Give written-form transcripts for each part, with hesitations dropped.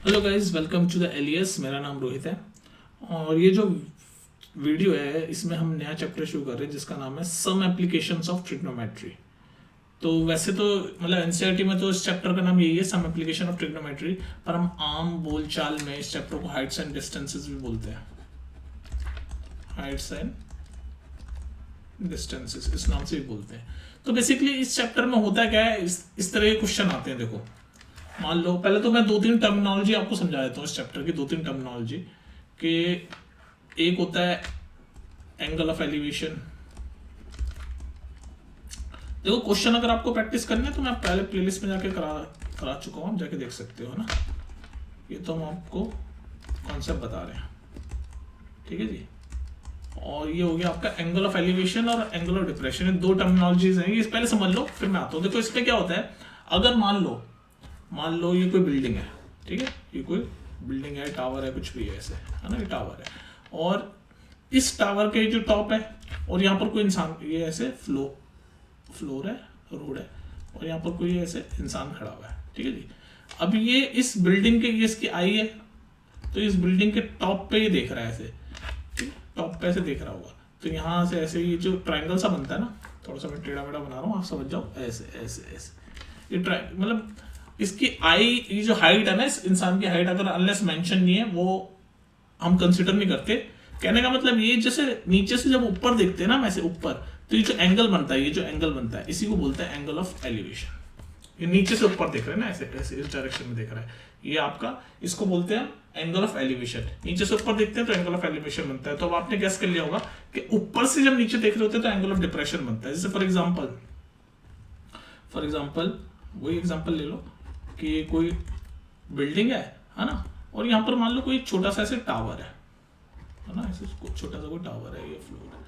Hello guys, welcome to the एलियस। मेरा नाम रोहित है और ये जो वीडियो है इसमें हम नया चैप्टर शुरू कर रहे हैं जिसका नाम है सम एप्लीकेशंस ऑफ ट्रिग्नोमेट्री। तो वैसे तो मतलब एनसीईआरटी में तो इस चैप्टर का नाम यही है, सम एप्लीकेशन ऑफ ट्रिग्नोमेट्री, पर हम आम बोलचाल में इस चैप्टर को हाइट्स एंड डिस्टेंसेस भी बोलते हैं। हाइट्स एंड डिस्टेंसेस इस नाम से भी बोलते हैं। तो बेसिकली इस चैप्टर में होता क्या है, इस तरह के क्वेश्चन आते हैं। देखो, मान लो पहले तो मैं दो तीन टर्मिनोलॉजी आपको समझा देता हूँ इस चैप्टर की। दो तीन टर्मिनोलॉजी के एक होता है एंगल ऑफ एलिवेशन। देखो, क्वेश्चन अगर आपको प्रैक्टिस करनी है तो मैं पहले प्लेलिस्ट में जाके करा चुका हूँ, जाके देख सकते हो, है ना। ये तो हम आपको कॉन्सेप्ट बता रहे हैं, ठीक है जी। और ये हो गया आपका एंगल ऑफ एलिवेशन और एंगल ऑफ डिप्रेशन। ये दो टर्मिनोलॉजीज हैं, ये पहले समझ लो फिर मैं आता हूँ। देखो, इसमें क्या होता है, अगर मान लो ये कोई बिल्डिंग है, ठीक है, ये कोई बिल्डिंग है, टावर है, कुछ भी है ऐसे, है ना, ये टावर है और इस टावर के जो टॉप है और यहाँ पर कोई इंसान, ये ऐसे फ्लोर है, रोड है और यहाँ पर कोई ऐसे इंसान खड़ा हुआ है, ठीक है जी। अब ये इस बिल्डिंग के, ये इसकी आई है, तो इस बिल्डिंग के टॉप पे ये देख रहा है ऐसे, टॉप पे ऐसे देख रहा होगा। तो यहाँ से ऐसे ये जो ट्राइंगल सा बनता है ना, थोड़ा सा मैं टेढ़ा मेढ़ा बना रहा हूँ, आप समझ जाओ, ऐसे ऐसे ऐसे ये मतलब इसकी आई, ये जो हाइट है ना, इस इंसान की हाइट अगर अनलेस मेंशन नहीं है वो हम कंसिडर नहीं करते। कहने का मतलब ये, जैसे नीचे से जब ऊपर देखते हैं ना वैसे ऊपर, तो ये जो एंगल बनता है, ये जो एंगल बनता है इसी को बोलते हैं एंगल ऑफ एलिवेशन। ये नीचे से ऊपर देख रहे हैं ना, ऐसे ऐसे इस डायरेक्शन में देख रहा है, ये आपका, इसको बोलते हैं एंगल ऑफ एलिवेशन। नीचे से ऊपर देखते हैं तो एंगल ऑफ एलिवेशन बनता है। तो अब आपने गैस कर लिया होगा कि ऊपर से जब नीचे देख रहे होते हैं तो एंगल ऑफ डिप्रेशन बनता है। जैसे फॉर एग्जाम्पल वही एग्जाम्पल ले लो कि ये कोई बिल्डिंग है ना, और यहाँ पर मान लो कोई छोटा सा ऐसे टावर है ना, ऐसे छोटा सा कोई टावर है, ये फ्लोर है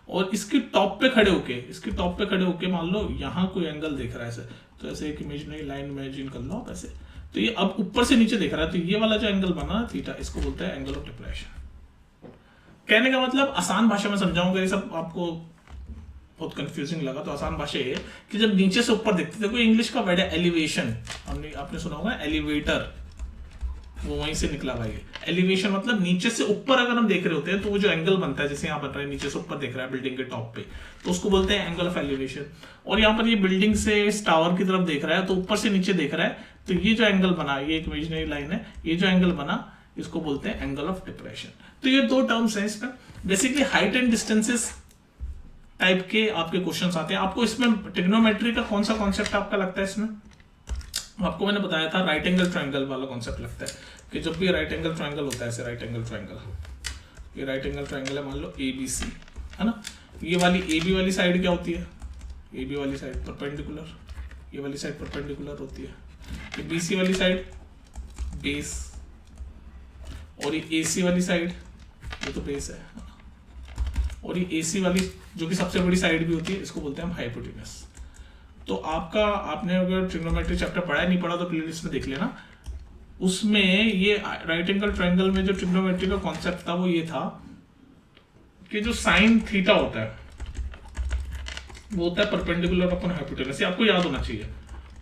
और इसकी टॉप पे खड़े होके मान लो यहाँ कोई एंगल देख रहा है ऐसे। तो ऐसे एक इमेजिनरी लाइन इमेजिन कर लो आप ऐसे, तो ये अब ऊपर से नीचे देख रहा है, तो ये वाला जो एंगल बना ना थीटा, इसको बोलते हैं एंगल ऑफ डिप्रेशन। कहने का मतलब, आसान भाषा में समझाऊंगा, ये सब आपको बहुत कंफ्यूजिंग लगा तो आसान भाषा ये कि जब नीचे से ऊपर देखते थे, कोई इंग्लिश का वर्ड है एलिवेशन, आपने सुना होगा एलिवेटर, वो वहीं से निकला भाई। एलिवेशन मतलब नीचे से ऊपर अगर हम देख रहे होते हैं तो वो जो एंगल बनता है, जैसे यहाँ बन रहा है, नीचे से ऊपर देख रहा है बिल्डिंग के टॉप पे, तो उसको बोलते हैं एंगल ऑफ एलिवेशन। और यहाँ पर ये बिल्डिंग से इस टावर की तरफ देख रहा है, तो ऊपर से नीचे देख रहा है, तो ये जो एंगल बना, ये एक इमेजिनरी लाइन है, ये जो एंगल बना इसको बोलते हैं एंगल ऑफ डिप्रेशन। तो ये दो टर्म्स हैं इसमें। Basically height and distances type के आपके क्वेश्चंस आते हैं। आपको इसमें ट्रिग्नोमेट्री का कौन सा कॉन्सेप्ट आपका लगता है इसमें? आपको मैंने बताया था राइट एंगल ट्रायंगल वाला कॉन्सेप्ट लगता है कि जब भी राइट एंगल ट्रायंगल होता है, ऐसे राइट एंगल ट्रायंगल, ये राइट एंगल ट्रायंगल है, मान लो ABC, है ना। ये वाली AB वाली साइड क्या होती है? AB वाली साइड परपेंडिकुलर, ये वाली साइड परपेंडिकुलर होती है। ये BC वाली साइड बेस, और ये AC वाली साइड, ये तो बेस है, और ये AC वाली जो कि सबसे बड़ी साइड भी होती है, इसको बोलते हैं हम हाइपोटेनस। तो आपने अगर ट्रिग्नोमेट्री चैप्टर पढ़ा है, नहीं पढ़ा तो प्लेलिस्ट में देख लेना। उसमें ये राइट एंगल ट्रायंगल में जो ट्रिग्नोमेट्री का कॉन्सेप्ट था वो ये था कि जो साइन थीटा होता है वो होता है परपेंडिकुलर अपॉन हाइपोटेनस। ये आपको याद होना चाहिए।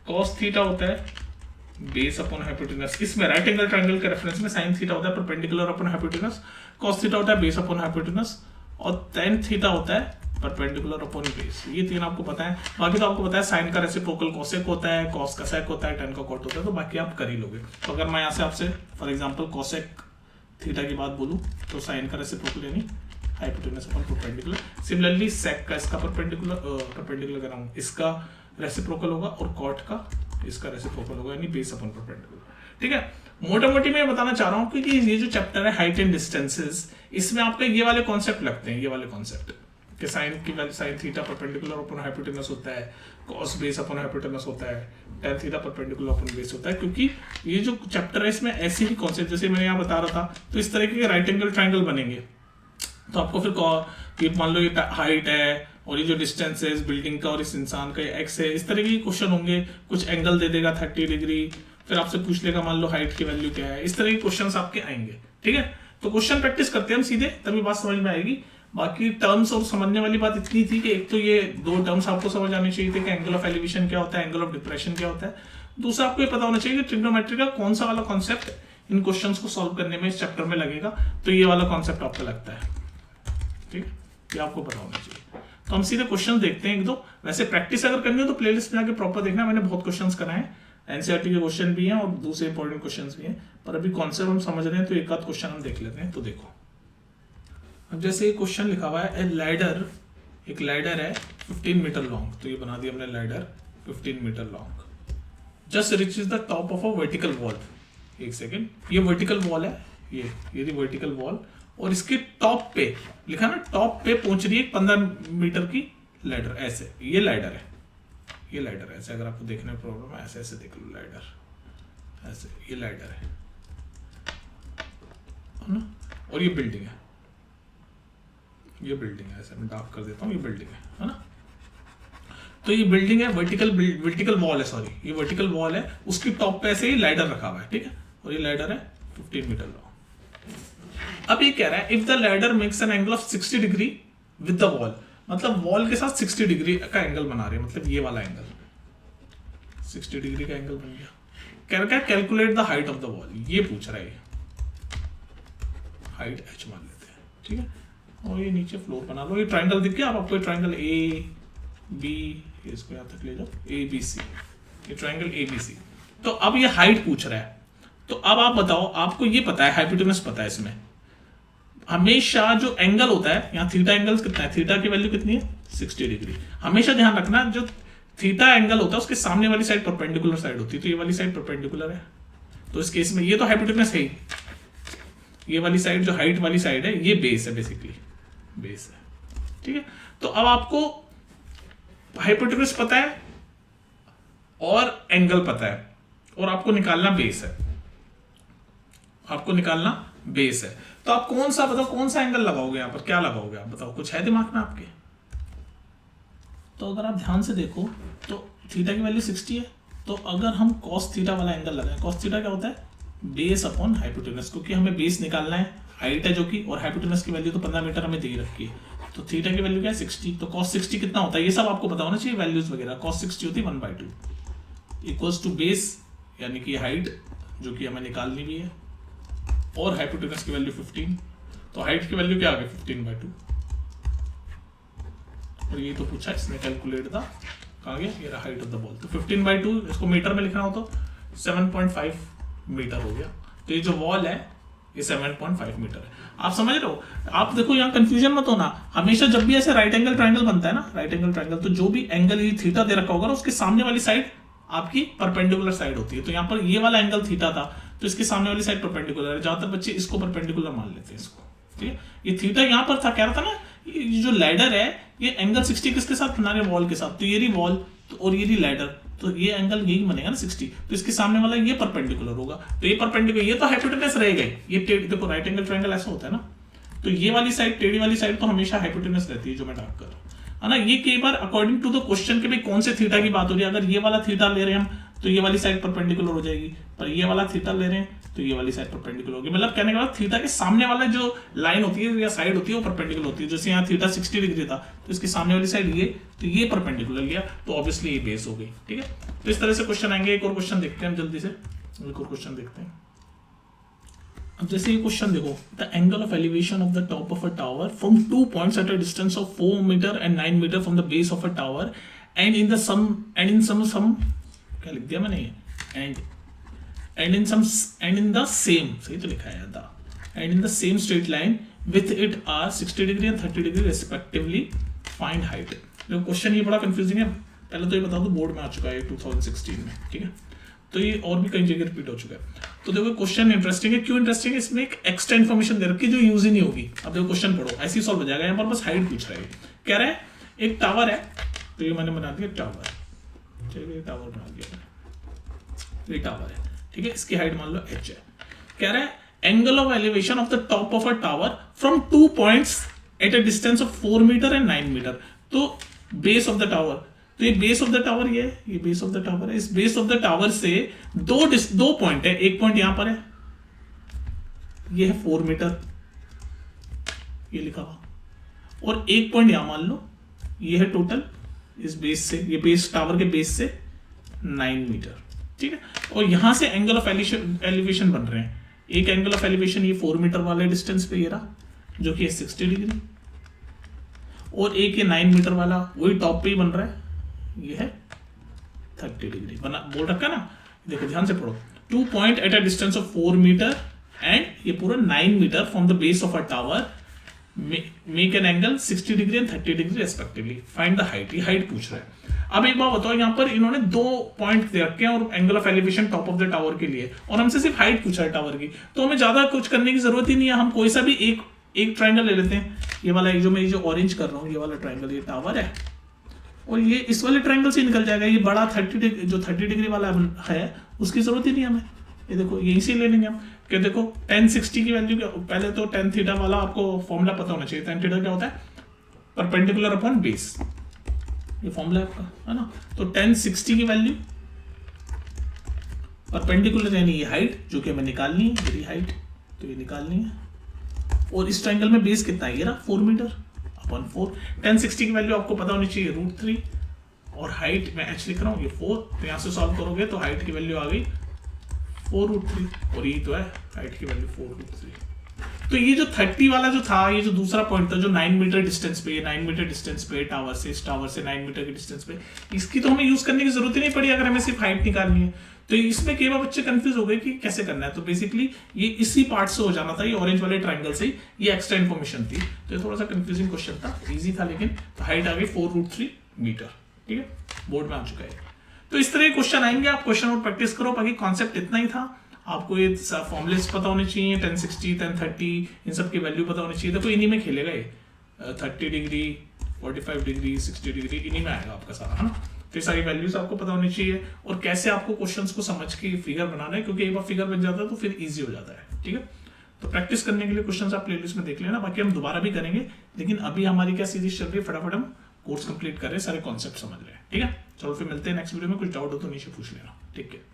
कॉस थीटा होता है बेस अपॉन हाइपोटेनस। इसमें राइट एंगल ट्रायंगल के रेफरेंस में साइन थीटा होता है perpendicular upon hypotenuse, cos theta होता है बेस अपॉन हाइपोटेनस, और टेन थीटा होता है परपेंडिकुलर अपॉन बेस। ये तीन आपको पता है। बाकी तो आपको पता है साइन का रेसिप्रोकल कोसेक होता है, कॉस का सेक होता है, टेन का कॉट होता है, तो बाकी आप कर ही लोगे। तो अगर मैं यहाँ से आपसे फॉर एग्जांपल कोसेक थीटा की बात बोलूँ तो साइन का रेसिप्रोकल यानी हाइपोटेनस अपॉन परपेंडिकुलर। सिमिलरली सेक का इसका परपेंडिकुलर कर रहा हूँ, इसका रेसिप्रोकल होगा, और कॉट का इसका रेसिप्रोकल होगा यानी बेस अपॉन परपेंडिकुलर। ठीक है, मोटा मोटी मैं बताना चाह रहा हूँ कि ये जो चैप्टर है हाइट एंड डिस्टेंसेस, इसमें आपके ये वाले कॉन्सेप्ट लगते हैं, ये वाले कॉन्सेप्ट कि साइन की value, sine theta perpendicular upon hypotenuse होता है, कॉस बेस अपॉन हाइपोटेनस होता है, tan theta perpendicular upon base होता है। क्योंकि ये जो चैप्टर है इसमें ऐसे ही कॉन्सेप्ट, जैसे मैंने यहाँ बता रहा था, तो इस तरीके के राइट एंगल ट्रायंगल बनेंगे। तो आपको फिर ये मान लो ये हाइट है और ये जो डिस्टेंस है इस बिल्डिंग का और इस इंसान का एक्स है, इस तरह के क्वेश्चन होंगे। कुछ एंगल दे देगा 30 डिग्री, फिर आपसे पूछ लेगा मान लो हाइट की वैल्यू क्या है। इस तरह के क्वेश्चन आपके आएंगे। ठीक है, तो क्वेश्चन प्रैक्टिस करते हैं हम सीधे, तभी बात समझ में आएगी। बाकी टर्म्स और समझने वाली बात इतनी थी कि एक तो ये दो टर्म्स आपको समझ आने चाहिए थे कि एंगल ऑफ एलिवेशन क्या होता है, एंगल ऑफ डिप्रेशन क्या होता है। दूसरा आपको ये पता होना चाहिए कि ट्रिग्नोमेट्री का कौन सा वाला कॉन्सेप्ट इन क्वेश्चंस को सॉल्व करने में इस चैप्टर में लगेगा, तो ये वाला कॉन्सेप्ट आपको लगता है, ठीक है, ये आपको पता होना चाहिए। तो हम सीधे क्वेश्चन देखते हैं एक दो। वैसे प्रैक्टिस अगर करनी हो तो प्लेलिस्ट में जाके प्रॉपर देखना, मैंने बहुत क्वेश्चंस कराए हैं, एनसीईआरटी के क्वेश्चन भी हैं और दूसरे इंपॉर्टेंट क्वेश्चंस भी हैं, पर अभी कॉन्सेप्ट हम समझ रहे हैं तो एक आध क्वेश्चन हम देख लेते हैं। तो देखो, अब जैसे एक क्वेश्चन लिखा हुआ है, एक लैडर है 15 मीटर लॉन्ग, तो ये बना दिया हमने ladder 15 metre long, just reaches the top of a vertical wall. एक सेकेंड, ये वर्टिकल वॉल है, ये वर्टिकल वॉल, और इसके टॉप पे लिखा ना, टॉप पे पहुंच रही है 15 मीटर की लैडर, ऐसे ये लैडर है, ये लैडर है ऐसे, अगर आपको देखने में प्रॉब्लम है ऐसे ऐसे देख लो, लैडर ऐसे, ये लैडर है ना, और ये बिल्डिंग है, ये बिल्डिंग है, ऐसे मैं डार्क कर देता हूँ, ये बिल्डिंग है ना। तो ये बिल्डिंग है, वर्टिकल वॉल है, सॉरी ये वर्टिकल वॉल है, उसकी टॉप पे ऐसे ही लैडर रखा हुआ है, ठीक है, और ये लैडर है 15 मीटर लॉन्ग। अब ये कह रहा है if the ladder makes an angle of 60 degree with the wall, मतलब वॉल के साथ 60 डिग्री का एंगल बना रहे हैं, मतलब ये वाला एंगल 60 डिग्री का एंगल बन गया। कह रहा है calculate the height of the wall, ये पूछ रहा है, हाइट h मान लेते हैं, ठीक है, और ये नीचे फ्लोर बना लो। ये ट्राइंगल दिख गया, अब आपको ट्राइंगल ए बी, इसको यहाँ तक ले जाओ, ए बी सी, ये ट्राइंगल ए बी सी। तो अब ये हाइट पूछ रहा है, तो अब आप बताओ, आपको ये पता है हाइपोटेनस पता है, इसमें हमेशा जो एंगल होता है, यहाँ थीटा एंगल कितना है, थीटा की वैल्यू कितनी है 60 डिग्री। हमेशा ध्यान रखना, जो थीटा एंगल होता है उसके सामने वाली साइड परपेंडिकुलर साइड होती है, तो ये वाली साइड परपेंडिकुलर है, तो इस केस में ये तो हाइपोटेनस है ही, ये वाली साइड जो हाइट वाली साइड है ये बेस है, बेसिकली बेस है, ठीक है। तो अब आपको हाइपोटेनस पता है और एंगल पता है, और आपको निकालना बेस है, आपको निकालना बेस है। तो आप कौन सा बताओ, कौन सा एंगल लगाओगे यहाँ पर, क्या लगाओगे आप बताओ, कुछ है दिमाग में आपके? तो अगर आप ध्यान से देखो तो थीटा की वैल्यू 60 है, तो अगर हम cos थीटा वाला एंगल लगाएं, cos थीटा क्या होता है, बेस अपॉन हाइपोटेनस, क्योंकि हमें बेस निकालना है, हाइट है जो कि, और हाइपोटेनस की वैल्यू तो 15 मीटर हमें दे रखी है, तो थीटा की वैल्यू क्या है 60, तो cos 60 कितना होता है ये सब आपको पता होना चाहिए, वैल्यूज वगैरह। cos 60 होती है 1/2 इक्वल्स टू बेस, यानी कि हाइट जो कि हमें निकालनी भी है, और हाइपोटेनस की वैल्यू 15, तो हाइट की वैल्यू क्या आ गई 15/2, और ये तो पूछा इसने कैलकुलेट द, कहाँ गया ये हाइट ऑफ द बॉल, तो 15/2 इसको मीटर में लिखना हो तो 7.5 मीटर हो गया। तो ये जो वॉल है ये 7.5 मीटर है, आप समझ रहे हो। आप देखो यहाँ कंफ्यूजन मत होना, हमेशा जब भी ऐसे राइट एंगल ट्राइंगल बनता है ना, राइट एंगल ट्राइंगल, तो जो भी एंगल ये थीटा दे रखा होगा ना, उसके सामने वाली साइड आपकी परपेंडिकुलर साइड होती है। तो यहाँ पर ये वाला एंगल थीटा था, तो इसके सामने वाली साइड परपेंडिकुलर है, ज्यादातर बच्चे इसको परपेंडिकुलर मान लेते हैं इसको, ठीक है। ये थीटा यहाँ पर था, कह रहा था ना, ये जो लैडर है ये एंगल 60 किसके साथ बना रहे, वॉल के साथ, तो ये रही वॉल तो, और ये रही लैडर, तो ये एंगल यही बनेगा ना 60, तो इसके सामने वाला ये परपेंडिकुलर होगा, तो ये परपेंडिकुलर, ये तो हाइपोटेनस रहेगा, ये देखो राइट एंगल ट्रायंगल ऐसा होता है ना, तो ये वाली साइड, टेढ़ी वाली साइड तो हमेशा हाइपोटेनस रहती है, जो मैं डार्क कर रहा हूं, है ना। ये कई बार अकॉर्डिंग टू द क्वेश्चन के भाई कौन से थीटा की बात हो रही है, अगर ये वाला थीटा ले रहे हैं हम तो ये वाली साइड परपेंडिकुलर हो जाएगी, पर ये वाला थीटा ले रहे हैं तो ये वाली साइड परपेंडिकुलर होगी, मतलब कहने के बाद थीटा के सामने वाला जो लाइन होती है या साइड होती है वो परपेंडिकुलर होती है। जैसे यहाँ थीटा 60 डिग्री था, तो इसके सामने वाली साइड ये, तो ये परपेंडिकुलर लिया, तो ऑब्वियसली ये बेस हो गई, ठीक है। तो इस तरह से क्वेश्चन आएंगे। एक और क्वेश्चन देखते हैं हम जल्दी से, एक और क्वेश्चन देखते हैं। अब जैसे ये क्वेश्चन देखो, the angle of elevation of the top of a tower from 2 points at a distance of 4 metre and 9 metre from the base of a tower and in some क्या लिख दिया मैंने, and in the same, सही तो लिखा है the, and in the same straight line with it are 60 degree and 30 degree respectively, find height। देखो question ये बड़ा कंफ्यूजिंग है, पहले तो ये बता दो बोर्ड में आ चुका है 2016 में, ठीक है, तो ये और भी कई जगह रिपीट हो चुका है। तो देखो क्वेश्चन इंटरेस्टिंग है, क्यों इंटरेस्टिंग है, इसमें एक एक्स्ट्रा इन्फॉर्मेशन दे रखी है जो यूज ही नहीं होगी। अब देखो क्वेश्चन पढ़ो, ऐसे ही सॉल्व हो जाएगा। यहाँ पर बस हाइट पूछ रहा है, कह रहा है एक टावर है, तो ये मैंने बना दिया टावर, चलिए टावर बना दिया, ये टावर है, ठीक है, इसकी हाइट मान लो h है। कह रहा है angle of elevation of the top of a tower from 2 points at a distance of 4 metre and 9 metre, तो बेस ऑफ द टावर, तो ये बेस ऑफ द टावर, ये बेस ऑफ द टावर है। इस बेस ऑफ द टावर से दो point है, एक पॉइंट यहां पर है, ये है 4 मीटर, ये लिखा हुआ, और एक पॉइंट यहां मान लो, ये है टोटल इस बेस से, ये बेस टावर के बेस से 9 मीटर, ठीक है। और यहां से एंगल ऑफ एलिवेशन बन रहे हैं, एक एंगल ऑफ एलिवेशन ये 4 मीटर वाले डिस्टेंस पे ये रहा, जो कि है 60 डिग्री, और एक ये 9 मीटर वाला वही टॉप पे ही बन रहा है, ये है 30 डिग्री बना, बोल रखा ना, देखो ध्यान से पढ़ो। 2 point at a distance of 4 metre and ये पूरा 9 metre from the base of a tower make an angle 60 degree and 30 degree respectively, find the height, ये हाइट पूछ रहा है। अब एक बात बताओ, यहाँ पर इन्होंने 2 पॉइंट दे रखे हैं और angle of elevation top of the tower के लिए, और हमसे सिर्फ हाइट पूछा है टावर की, तो हमें ज्यादा कुछ करने की जरूरत ही नहीं है। हम कोई सा भी एक ट्राइंगल ले लेते हैं, ये वाला जो मैं जो ऑरेंज कर रहा हूँ, ये वाला ट्राइंगल, ये टावर है, और ये इस वाले ट्राइंगल से निकल जाएगा। ये बड़ा 30 डिग्री वाला है, उसकी जरूरत ही नहीं हमें। ये देखो यहीं से ले लेंगे हम, कि देखो tan 60 की वैल्यू क्या, पहले तो tan थीटा वाला आपको फॉर्मूला पता होना चाहिए। tan थीटा क्या होता है, परपेंडिकुलर अपॉन बेस, ये फॉर्मूला है आपका, है ना। तो tan 60 की वैल्यू परपेंडिकुलर यानी ये हाइट जो कि हमें निकालनी है, मेरी हाइट तो ये निकालनी है, और इस ट्राइंगल में बेस कितना है, ये रहा 4 मीटर अपॉन 4। tan 60 की वैल्यू आपको पता होनी चाहिए √3, और हाइट मैं h लिख रहा हूँ, ये 4, तो यहाँ से सॉल्व करोगे तो हाइट की वैल्यू आ गई 4√3, और ये तो है हाइट की वैल्यू 4√3। तो ये जो 30 वाला जो था, ये जो दूसरा पॉइंट था जो 9 मीटर डिस्टेंस पे, 9 मीटर डिस्टेंस पे टावर से, इस टावर से 9 मीटर के डिस्टेंस पे, इसकी तो हमें यूज करने की जरूरत ही नहीं पड़ी अगर हमें सिर्फ हाइट निकालनी है। तो इसमें कई बार बच्चे कंफ्यूज हो गए कि कैसे करना है, तो बेसिकली ये इसी पार्ट से हो जाना था, ये ऑरेंज वाले ट्राइंगल से, ये एक्स्ट्रा इन्फॉर्मेशन थी, तो ये थोड़ा सा कंफ्यूजिंग क्वेश्चन था, इजी था लेकिन। तो हाइट आ गई 4√3 मीटर, ठीक है, बोर्ड में आ चुका है। तो इस तरह के क्वेश्चन आएंगे, आप क्वेश्चन और प्रैक्टिस करो, बाकी कॉन्सेप्ट इतना ही था। आपको ये फॉर्मुलेस पता होने चाहिए, tan 60, tan 30, इन सब की वैल्यू पता होनी चाहिए। देखो इन्हीं में खेलेगा ये, 30 डिग्री, 45 डिग्री, 60 डिग्री, इन्हीं में आएगा आपका सारा, है ना। तो ये सारी वैल्यूज आपको पता होनी चाहिए, और कैसे आपको क्वेश्चंस को समझ के फिगर बनाना है, क्योंकि एक बार फिगर बन जाता है तो फिर ईजी हो जाता है, ठीक है। तो प्रैक्टिस करने के लिए क्वेश्चंस आप प्लेलिस्ट में देख लेना, बाकी हम दोबारा भी करेंगे, लेकिन अभी हमारी क्या सीरीज चल रही है, फटाफट हम कोर्स कंप्लीट कर रहे हैं, सारे कॉन्सेप्ट समझ रहे हैं, ठीक है। चलो फिर मिलते हैं नेक्स्ट वीडियो में, कुछ डाउट हो तो नीचे पूछ लेना, ठीक है।